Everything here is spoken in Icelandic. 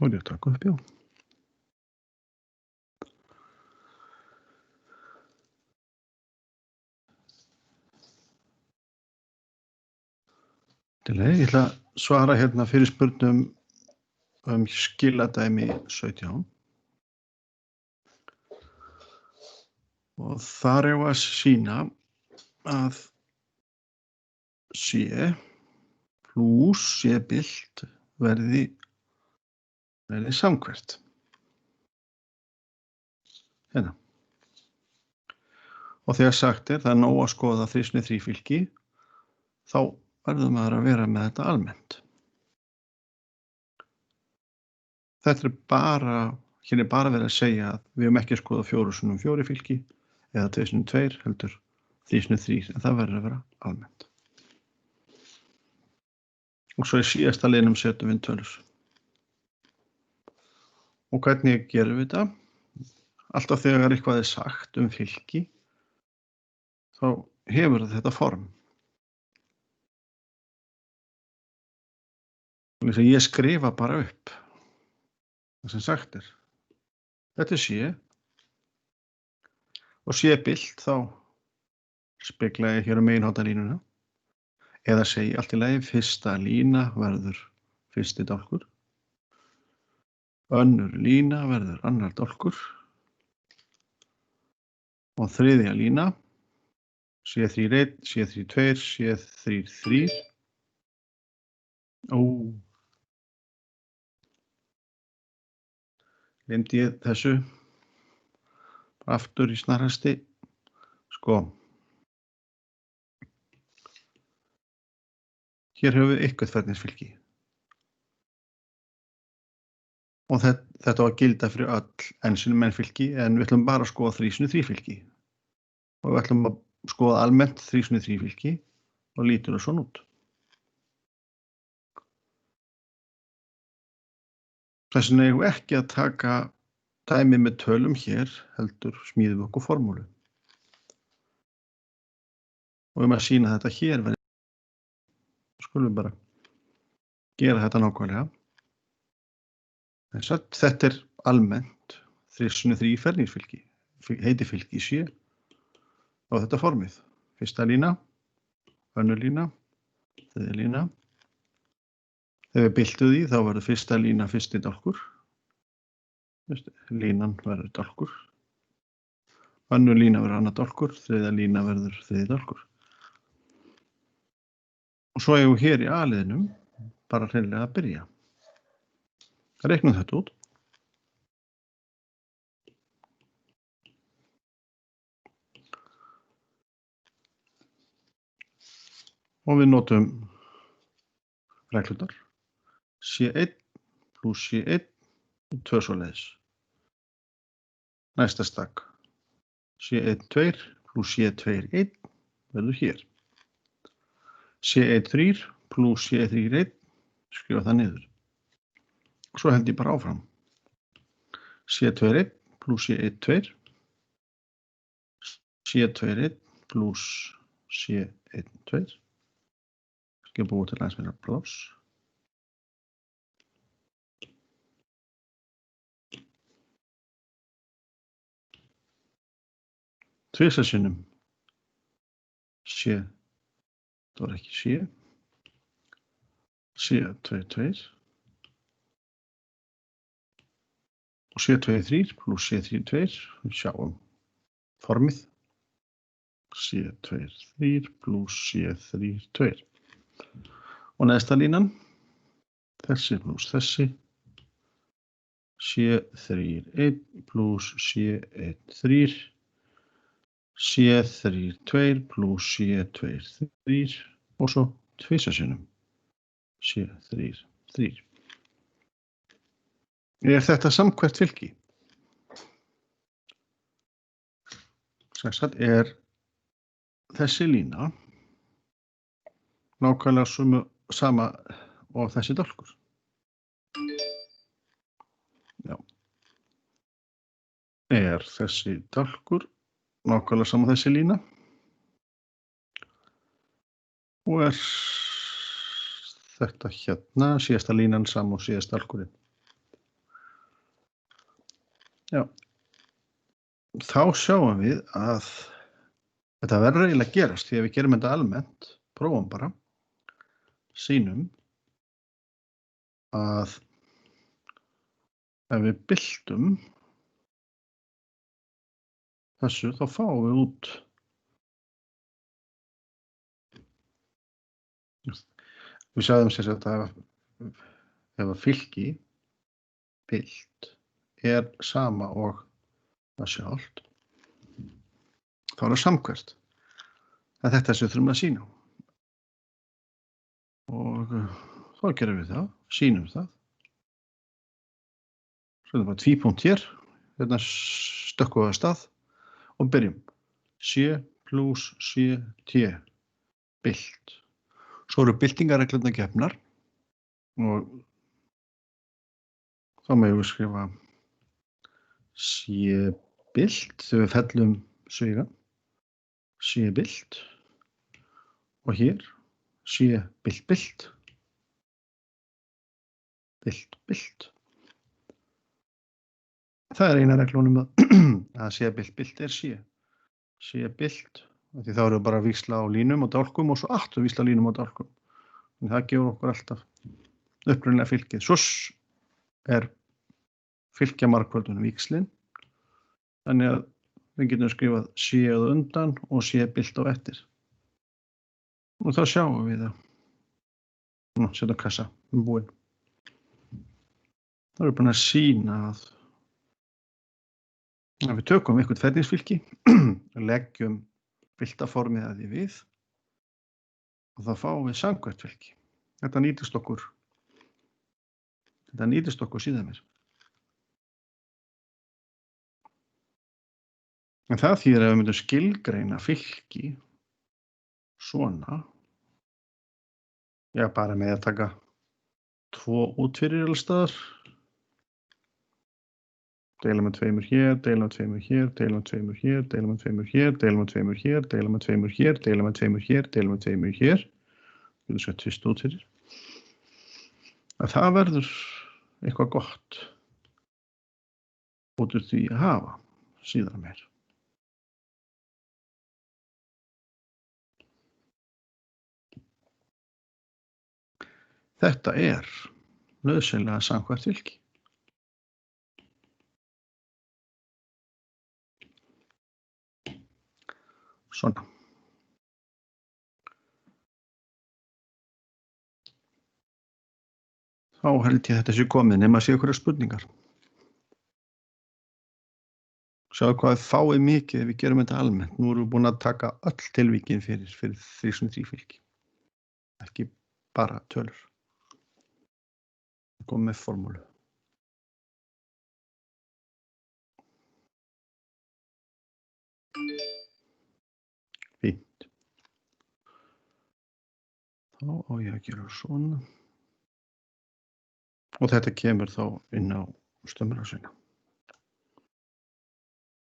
Og ég taka upp, já. Ég ætla að svara hérna fyrir spurnum skiladæmi 17. Og þar er að sýna að C plus C-bilt verði samhverft. Hérna. Og þegar sagt það er nóg að skoða 3x3 fylki, þá verður maður að vera með þetta almennt. Þetta bara, hér er bara verið að segja að við höfum ekki að skoða 4x4 fylki eða 2x2 heldur 3x3, en það verður að vera almennt. Og svo í síðasta liðnum setjum við tölur. Og hvernig gerum við þetta? Alltaf þegar eitthvað er sagt fylki, þá hefur þetta form. Ég skrifa bara upp það sem sagt er. Þetta er C og C-bilt, þá spegla ég hér meginháttalínuna eða segi allt í lagi fyrsta lína verður fyrsti dálkur, önnur lína verður annar dálkur og þriðja lína C3-1, C3-2, C3-3. Gleymdi ég þessu aftur í snarhasti. Sko, hér höfum við eitthvert og þetta var gilda fyrir öll N-fylki, en við ætlum bara að skoða 3x3 fylki og við ætlum að skoða almennt 3x3 fylki og lítur það svona út. Þess vegna eigum við ekki að taka dæmi með tölum hér, heldur smíðum við okkur formúlu. Og við að sýna þetta hér, skulum við bara gera þetta nákvæmlega. Þetta er almennt 3x3 ferningsfylki, heiti fylki C og þetta formið. Fyrsta lína, önnur lína, þriðja lína. Þegar við byltum því, þá verður fyrsta lína fyrsti dálkur. Línan verður dálkur. Önnur lína verður annar dálkur, þriðja lína verður þriðji dálkur. Og svo eigum við hér í A-liðnum bara hreinlega að byrja. Reiknum þetta út. Og við notum reglurnar. C1 plus C1 og 2 svoleiðis. Næsta stakk. C1-2 plus C2-1 verður hér. C1-3 plus C3-1, skrifa það niður. Svo held ég bara áfram. C2-1 plus C1-2, C2-1 plus C1-2. Skal búa til aðeins meira pláss. Tvisvar sinnum C, það var ekki C, C2-2 og C2-3 plus C3-2, við sjáum formið, C2-3 plus C3-2 og neðsta línan, þessi plus þessi, C3-1 plus C1-3, C3-2 plus C2-3 og svo tvisvar sinnum C3-3. Er þetta samhverft fylki? Sagt er þessi lína nákvæmlega sama og þessi dálkur. Já. Er þessi dálkur nákvæmlega sama þessi lína og er þetta hérna síðasta línan sama og síðasta dálkurinn. Já. Þá sjáum við að þetta verður eiginlega að gerast því að við gerum þetta almennt, prófum bara, sýnum að ef við byltum þessu þá fáum við út við sjáum sér að ef að fylki bylt er sama og það sjálft þá er það samhverft. Það er þetta sem við þurfum að sýna og þá gerum við það, sýnum það. Svo er það bara tvípunkt hér, hérna stökkum við af stað og byrjum. C plus C T, bylt. Svo eru byltingarreglurnar gefnar og þá megum við skrifa C bylt þegar við fellum svigan, C bylt og hér C bylt bylt, bylt bylt. Það er eina reglunum að C bylt bylt er C. C bylt, því þá erum við bara að víxla á línum og dálkum og svo aftur víxla línum og dálkum. En það gefur okkur alltaf upprunalega fylkið. Svo er fylkja margföldun víxlin, þannig að við getum skrifað C á undan og C bylt á eftir. Og þá sjáum við það. Nú, setjum kassa, búinn. Það er búin að sýna að við tökum eitthvað ferningsfylki, leggjum byltaformið að því við og þá fáum við samhverft fylki. Þetta nýtist okkur síðan mér. En það þýðir að við myndum skilgreina fylki svona, já bara með að taka 2 út fyrir alls staðar, deila með 2 hér, deila með 2 hér, deila með 2 hér, deila með 2 hér, deila með 2 hér, deila með 2 hér, deila með 2 hér, deila með 2 hér. Við getum sett fyrst út fyrir. Að það verður eitthvað gott út úr því að hafa síðan meir. Þetta er nauðsynlega samhverft fylki. Svona. Þá held ég að þetta sé komið nema að sé einhverjar spurningar. Sjáðu hvað við fáið mikið ef við gerum þetta almennt. Nú erum við búin að taka öll tilvíkin fyrir 3x3 fylki. Ekki bara tölur. Komum með formúlu. Fínt. Þá á ég að gera svona. Og þetta kemur þá inn á stömmurásina.